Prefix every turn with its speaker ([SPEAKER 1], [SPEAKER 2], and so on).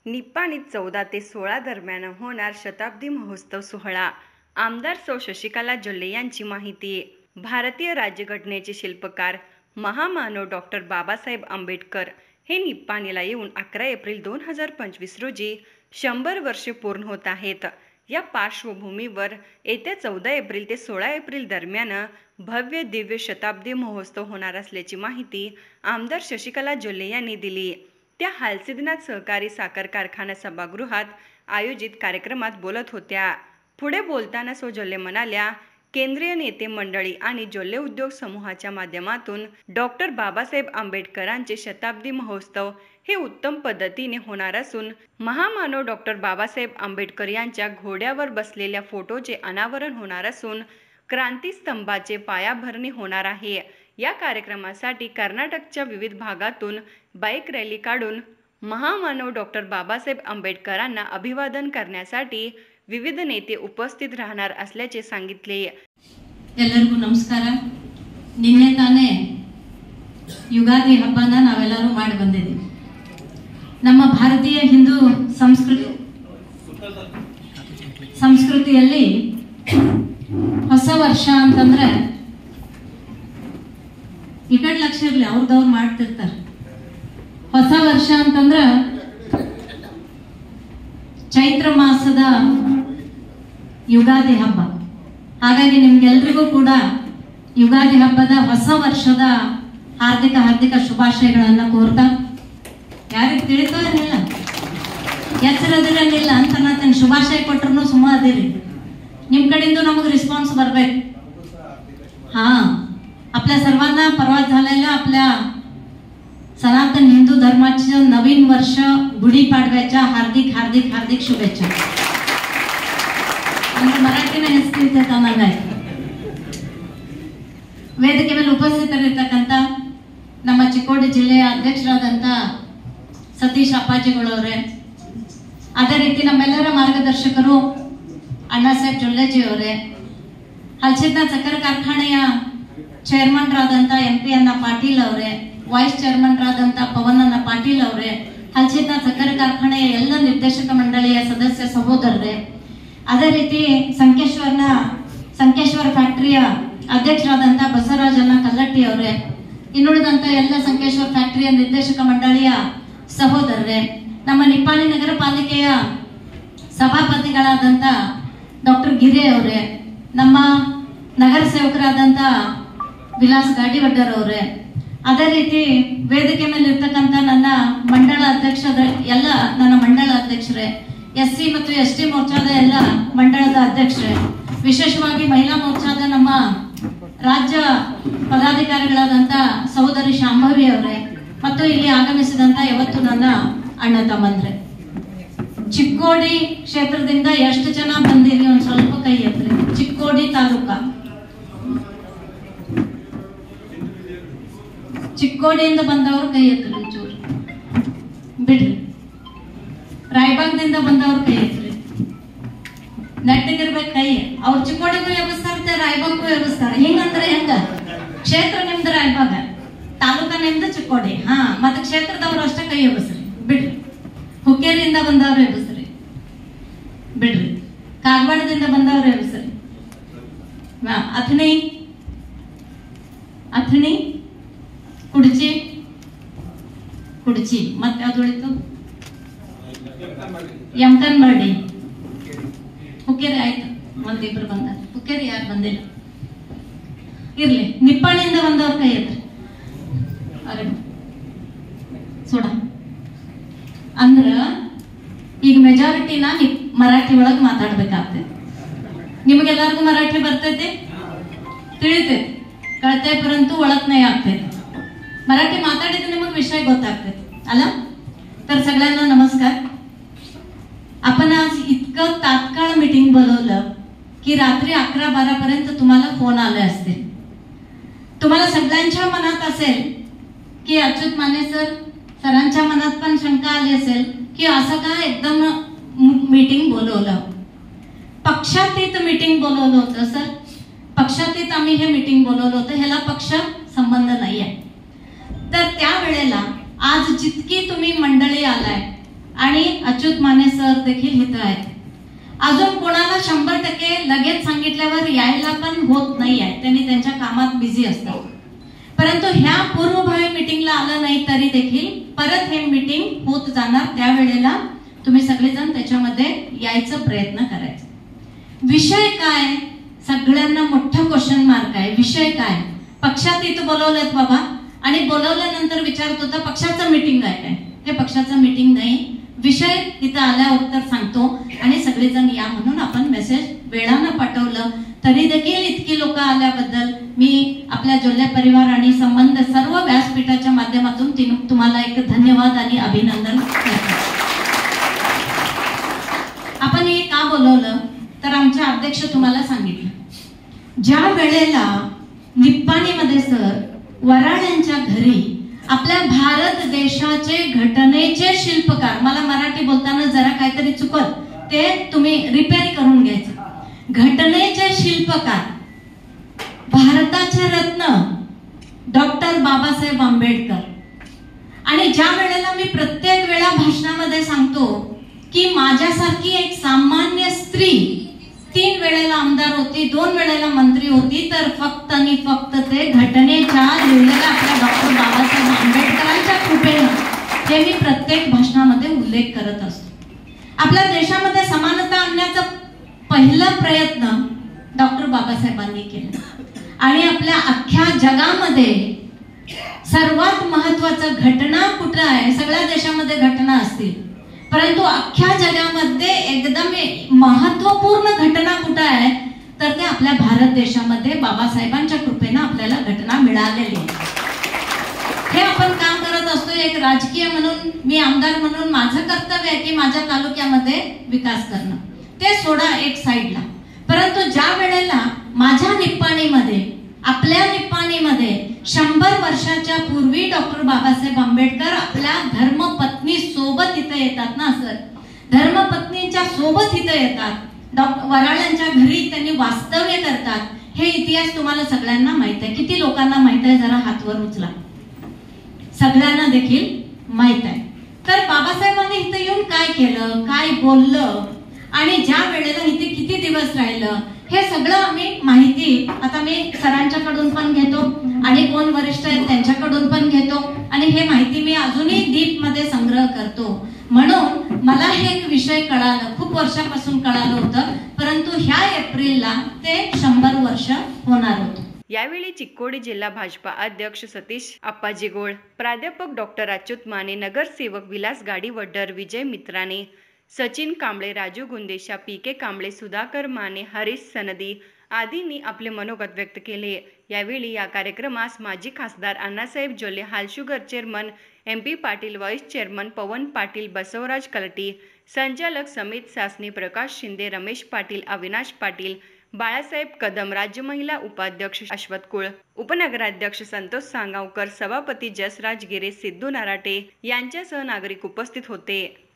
[SPEAKER 1] निप्पाणीत 14 ते 16 दरम्यान होणार शताब्दी महोत्सव सोहळा. आमदार सौ शशिकला जोल्ले यांची माहिती. भारतीय राज्यघटनेचे शिल्पकार महामानव डॉक्टर बाबासाहेब आंबेडकर हे निप्पाणीला येऊन 11 एप्रिल 2025 रोजी 100 वर्षे पूर्ण होत आहेत. या पार्श्वभूमीवर येत्या 14 एप्रिल ते 16 एप्रिल दरम्यान भव्य दिव्य शताब्दी महोत्सव होणार असल्याची माहिती आमदार शशिकला जोल्ले यांनी दिली. त्या हालसिद्धनाथ सहकारी साखर कारखाना सभागृहात आयोजित कार्यक्रमात बोलत होत्या. पुढे बोलताना सौ जोल्ले म्हणाल्या, केंद्रीय नेते मंडळी आणि जोल्ले उद्योग समूहाच्या माध्यमातून डॉक्टर बाबासाहेब आंबेडकरांचे शताब्दी महोत्सव हे उत्तम पद्धतीने होणार असून महामानव डॉक्टर बाबासाहेब आंबेडकर यांच्या घोड्यावर बसलेल्या फोटोचे अनावरण होणार असून क्रांतीस्तंभाचे पायाभरणी होणार आहे. या कार्यक्रमासाठी कर्नाटकच्या विविध भागातून बाईक रॅली काढून महामानव डॉक्टर बाबासाहेब आंबेडकरांना अभिवादन करण्यासाठी विविध नेते उपस्थित राहणार असल्याचे सांगितले.
[SPEAKER 2] ಎಲ್ಲರಿಗೂ ನಮಸ್ಕಾರ. ನಿನ್ನೆ ತಾನೇ ಯುಗಾದಿ ಹಬ್ಬನ ನಾವೆಲ್ಲರೂ ಮಾಡಿ ಬಂದಿದ್ದೀವಿ. ನಮ್ಮ ಭಾರತೀಯ ಹಿಂದೂ ಸಂಸ್ಕೃತಿಯಲ್ಲಿ ಹೊಸ ವರ್ಷ ಅಂತಂದ್ರೆ ಈ ಕಡೆ ಲಕ್ಷ ಇರಲಿ, ಅವ್ರದವ್ರು ಮಾಡ್ತಿರ್ತಾರೆ. ಹೊಸ ವರ್ಷ ಅಂತಂದ್ರ ಚೈತ್ರ ಮಾಸದ ಯುಗಾದಿ ಹಬ್ಬ. ಹಾಗಾಗಿ ನಿಮ್ಗೆಲ್ರಿಗೂ ಕೂಡ ಯುಗಾದಿ ಹಬ್ಬದ ಹೊಸ ವರ್ಷದ ಹಾರ್ದಿಕ ಶುಭಾಶಯಗಳನ್ನ ಕೋರ್ತಾ, ಯಾರಿಗೆ ತಿಳಿತೋ ಇರಲಿಲ್ಲ, ಎಚ್ಚರದಿರಲಿಲ್ಲ ಅಂತ ನಾನು ಶುಭಾಶಯ ಕೊಟ್ಟರು ಸುಮ್ಮ ಅದಿರಿ. ನಿಮ್ कडेंदू नमग रिस्पॉन्स बरಬೇಕು. हा, आपल्या सर्वांना परवा झालेल्या आपल्या सनातन हिंदू धर्माचे नवीन वर्ष गुढीपाडव्याच्या हार्दिक शुभेच्छा. ಅಂದ್ರೆ ಮರಾಠಿನ ಹೆಸರಿದೆ ತನ್ನಂಗಾಯ್ತು. ವೇದಿಕೆ ಮೇಲೆ ಉಪಸ್ಥಿತರಿರ್ತಕ್ಕಂಥ ನಮ್ಮ ಚಿಕ್ಕೋಡಿ ಜಿಲ್ಲೆಯ ಅಧ್ಯಕ್ಷರಾದಂಥ ಸತೀಶ್ ಅಪ್ಪಾಜಿಗಳವರೇ, ಅದೇ ರೀತಿ ನಮ್ಮೆಲ್ಲರ ಮಾರ್ಗದರ್ಶಕರು ಅಣ್ಣಾಸಾಹೇಬ್ ಜೊಲ್ಲೆಜಿ ಅವರೇ, ಹಲಸಿದ್ದನಾಥ ಸಕ್ಕರೆ ಕಾರ್ಖಾನೆಯ ಚೇರ್ಮನ್ ರಾದಂಥ MP ಅಣ್ಣ ಪಾಟೀಲ್ ಅವರೇ, ವೈಸ್ ಚೇರ್ಮನ್ ರಾದಂಥ ಪವನ್ ಅಣ್ಣ ಪಾಟೀಲ್ ಅವರೇ, ಹಲಸಿದ್ದನಾಥ ಸಕ್ಕರೆ ಕಾರ್ಖಾನೆಯ ಎಲ್ಲ ನಿರ್ದೇಶಕ ಮಂಡಳಿಯ ಸದಸ್ಯ ಸಹೋದರರೇ, ಅದೇ ರೀತಿ ಸಂಕೇಶ್ವರ ಫ್ಯಾಕ್ಟರಿಯ ಅಧ್ಯಕ್ಷರಾದಂಥ ಬಸವರಾಜಣ್ಣ ಕಲ್ಲಟ್ಟಿ ಅವರೇ, ಇನ್ನುಳಿದಂತ ಎಲ್ಲ ಸಂಕೇಶ್ವರ ಫ್ಯಾಕ್ಟರಿಯ ನಿರ್ದೇಶಕ ಮಂಡಳಿಯ ಸಹೋದರರೇ, ನಮ್ಮ ನಿಪ್ಪಾಣಿ ನಗರ ಪಾಲಿಕೆಯ ಸಭಾಪತಿಗಳಾದಂಥ ಡಾಕ್ಟರ್ ಗಿರಿ ಅವರೇ, ನಮ್ಮ ನಗರ ಸೇವಕರಾದಂಥ ವಿಲಾಸ್ ಗಾಡಿವಡ್ಡರ್ ಅವರೇ, ಅದೇ ರೀತಿ ವೇದಿಕೆ ಮೇಲೆ ಇರ್ತಕ್ಕಂಥ ನನ್ನ ಮಂಡಳ ಅಧ್ಯಕ್ಷರೇ, SC ಮತ್ತು ST ಮೋರ್ಚಾದ ಎಲ್ಲ ಮಂಡಳದ ಅಧ್ಯಕ್ಷರೇ, ವಿಶೇಷವಾಗಿ ಮಹಿಳಾ ಮೋರ್ಚಾದ ನಮ್ಮ ರಾಜ್ಯ ಪದಾಧಿಕಾರಿಗಳಾದಂಥ ಸಹೋದರಿ ಶಾಂಭವಿ ಅವರೇ, ಮತ್ತು ಇಲ್ಲಿ ಆಗಮಿಸಿದಂತ ಯಾವತ್ತು ನನ್ನ ಅಣ್ಣ ತಮ್ಮಂದ್ರೆ, ಚಿಕ್ಕೋಡಿ ಕ್ಷೇತ್ರದಿಂದ ಎಷ್ಟು ಜನ ಬಂದಿರಿ ಒಂದ್ ಸ್ವಲ್ಪ ಕೈ ಎತ್ತರಿ. ಚಿಕ್ಕೋಡಿ ತಾಲೂಕ, ಚಿಕ್ಕೋಡಿಯಿಂದ ಬಂದವರು ಕೈ ಎತ್ತರಿ, ಚೂರು ಬಿಡ್ರಿ. ರಾಯಬಾಗದಿಂದ ಬಂದವ್ರು ಕೈ ಎತ್ತರಿ, ನೆಟ್ಟಿಗಿರ್ಬೇಕು ಕೈ. ಅವ್ರು ಚಿಕ್ಕೋಡಿಗೂ ಎಬ್ಬಿಸ್ತಾರೆ, ರಾಯಬಾಗ್ಗೂ ಎಬ್ಬಿಸ್ತಾರೆ. ಹಿಂಗಂದ್ರೆ ಹೆಂಗ? ಕ್ಷೇತ್ರ ನಿಮ್ದು ರಾಯಬಾಗ, ತಾಲೂಕ ನಿಮ್ದು ಚಿಕ್ಕೋಡಿ. ಹಾ, ಮತ್ತೆ ಕ್ಷೇತ್ರದವ್ರು ಅಷ್ಟೇ ಕೈ ಎಬ್ಬಿಸ್ರಿ, ಬಿಡ್ರಿ. ಹುಕ್ಕೇರಿಯಿಂದ ಬಂದವ್ರು ಎಬ್ಬಿಸ್ರಿ, ಬಿಡ್ರಿ. ಕಾಗವಾಡದಿಂದ ಬಂದವ್ರು ಎಬ್ಬಿಸ್ರಿ. ಅಥಣಿ, ಕುಡ್ಚಿ, ಮತ್ತೆ ಯಾವ್ದು ಉಳಿತು? ಯಮಕನ್ಬರ್ಡಿ, ಹುಕ್ಕೇರಿ ಆಯ್ತು. ಒಂದಿಬ್ರು ಬಂದಾರ. ಹುಕ್ಕೇರಿ ಯಾರು ಬಂದಿಲ್ಲ, ಇರ್ಲಿ. ನಿಪ್ಪಾಣಿಯಿಂದ ಬಂದವ್ರ ಕೈ ಎತ್ರಿ. ಅರೆ ಸೋಡ ಅಂದ್ರ ಈಗ ಮೆಜಾರಿಟಿನ ಮರಾಠಿ ಒಳಗೆ ಮಾತಾಡ್ಬೇಕಾಗ್ತದೆ. ನಿಮಗೆಲ್ಲರಿಗೂ ಮರಾಠಿ ಬರ್ತೈತಿ, ತಿಳಿತೈತಿ, कळतंय, परंतु ओळख नाही ಆಗ್ತೈತಿ. मराठी माताडीचं निमग विषय गोतागते आला. तर सगळ्यांना नमस्कार. आपण आज इतकं तात्काळ मीटिंग बोलवलं की रात्री 11-12 पर्यंत तुम्हाला फोन आले असतील. तुम्हाला सगळ्यांच्या मनात असेल की अच्युत माने सरांच्या मनात पण शंका आली असेल की असं का एकदम मीटिंग बोलवलं. पक्षातीत मीटिंग बोलवलं होतं सर. पक्षातीत आम्ही हे मीटिंग बोलवलं होतं. ह्याला पक्ष संबंध नाहीये. तर त्यावेळेला आज जितकी तुम्ही मंडळी आलाय आणि अच्युत माने सर देखील इथं आहेत. अजून कोणाला 100% लगेच सांगितल्यावर यायला पण होत नाही आहे, त्यांनी त्यांच्या कामात बिझी असतात. परंतु ह्या पूर्वभावी मीटिंगला आलं नाही तरी देखील परत हे मीटिंग होत जाणार. त्यावेळेला तुम्ही सगळेजण त्याच्यामध्ये यायचा प्रयत्न करायचा. विषय काय, सगळ्यांना मोठा क्वेश्चन मार्क आहे. विषय काय, पक्षात इथं बोलवलेत बाबा आणि बोलवल्यानंतर विचारत होता पक्षाचं मीटिंग आहे काय. हे पक्षाचं मीटिंग नाही, विषय तिथं आल्यावर तर सांगतो आणि सगळेजण या म्हणून आपण मेसेज वेळानं पाठवलं. तरी देखील इतकी लोक आल्याबद्दल मी आपल्या जोल्ले परिवार आणि संबंध सर्व व्यासपीठाच्या माध्यमातून तुम्हाला एक धन्यवाद आणि अभिनंदन करतो. आपण हे का बोलवलं तर आमचे अध्यक्ष तुम्हाला सांगितलं, ज्या वेळेला निप्पाणीमध्ये सर वराड्यांच्या घरी आपल्या भारत देशाचे घटनेचे शिल्पकार, मला मराठी बोलताना जरा काहीतरी चुकल ते तुम्ही रिपेअर करून घ्यायचं. घटनेचे शिल्पकार, भारताचे रत्न डॉक्टर बाबासाहेब आंबेडकर. आणि ज्या वेळेला मी प्रत्येक वेळा भाषणामध्ये सांगतो की माझ्यासारखी एक सामान्य स्त्री 3 वेळेला आमदार होती, 2 वेळेला मंत्री होती, तर फक्त आणि फक्त ते घटनेच्या लिहिलेल्या आपल्या डॉक्टर बाबासाहेब आंबेडकरांच्या कृपेनं, हे मी प्रत्येक भाषणामध्ये उल्लेख करत असतो. आपल्या देशामध्ये समानता आणण्याचा पहिला प्रयत्न डॉक्टर बाबासाहेबांनी केला आणि आपल्या अख्ख्या जगामध्ये सर्वात महत्वाचं घटना कुठं आहे. सगळ्या देशामध्ये घटना असतील, परंतु अख्ख्या जगामध्ये एकदम महत्वपूर्ण घटना कुठं आहे तर ते आपल्या भारत देशामध्ये बाबासाहेबांच्या कृपेनं आपल्याला घटना मिळालेली आहे. हे आपण काम करत असतो. एक राजकीय म्हणून, मी आमदार म्हणून माझं कर्तव्य आहे की माझ्या तालुक्यामध्ये विकास करणं, ते सोडा एक साईडला. परंतु ज्या वेळेला माझ्या निप्पाणीमध्ये, आपल्या निप्पाणीमध्ये 100 वर्षाच्या पूर्वी डॉक्टर बाबासाहेब आंबेडकर आपल्या धर्मपत्नी सोबत इथे येतात ना सर, धर्मपत्नींच्या सोबत इथे येतात, वराळ्यांच्या घरी त्यांनी वास्तव्य करतात. हे इतिहास तुम्हाला सगळ्यांना माहित आहे. किती लोकांना माहित आहे जरा हातवर उचला. सगळ्यांना देखील माहित आहे. तर बाबासाहेबांनी इथे येऊन काय केलं, काय बोललं आणि ज्या वेळेला इथे किती दिवस राहिलं, हे सगळं आम्ही माहिती आता मी सरांच्याकडून पण घेतो आणि कोण वरिष्ठ आहेत त्यांच्याकडून पण घेतो आणि हे माहिती मी अजूनही डीप मध्ये संग्रह करतो. म्हणून मला हे एक विषय कळालं, खूप वर्षापासून कळालं होतं, परंतु ह्या एप्रिलला ते 100 वर्ष होणार होतं.
[SPEAKER 1] यावेळी चिक्कोडी जिल्हा भाजपा अध्यक्ष सतीश आप्पाजी गोळ, प्राध्यापक डॉक्टर अच्युत माने, नगरसेवक विलास गाडीवड्डर, विजय मित्राने, सचिन कांबळे, राजू गुंदेशा, पी.के. कांबळे, सुधाकर माने, हरीश सनदी आदींनी आपले मनोगत व्यक्त केले. यावेळी या कार्यक्रमास माजी खासदार Annasaheb Jolle, Halsugar chairman MP Patil, vice chairman Pawan Patil, Basavaraj Kalti, संचालक समित सासने, प्रकाश शिंदे, रमेश पाटील, अविनाश पाटील, बाळासाहेब कदम, राज्य महिला उपाध्यक्ष अश्वत कुळ, उपनगराध्यक्ष संतोष सांगावकर, सभापती जसराज गिरे, सिद्धू नराटे यांच्यासह नागरिक उपस्थित होते.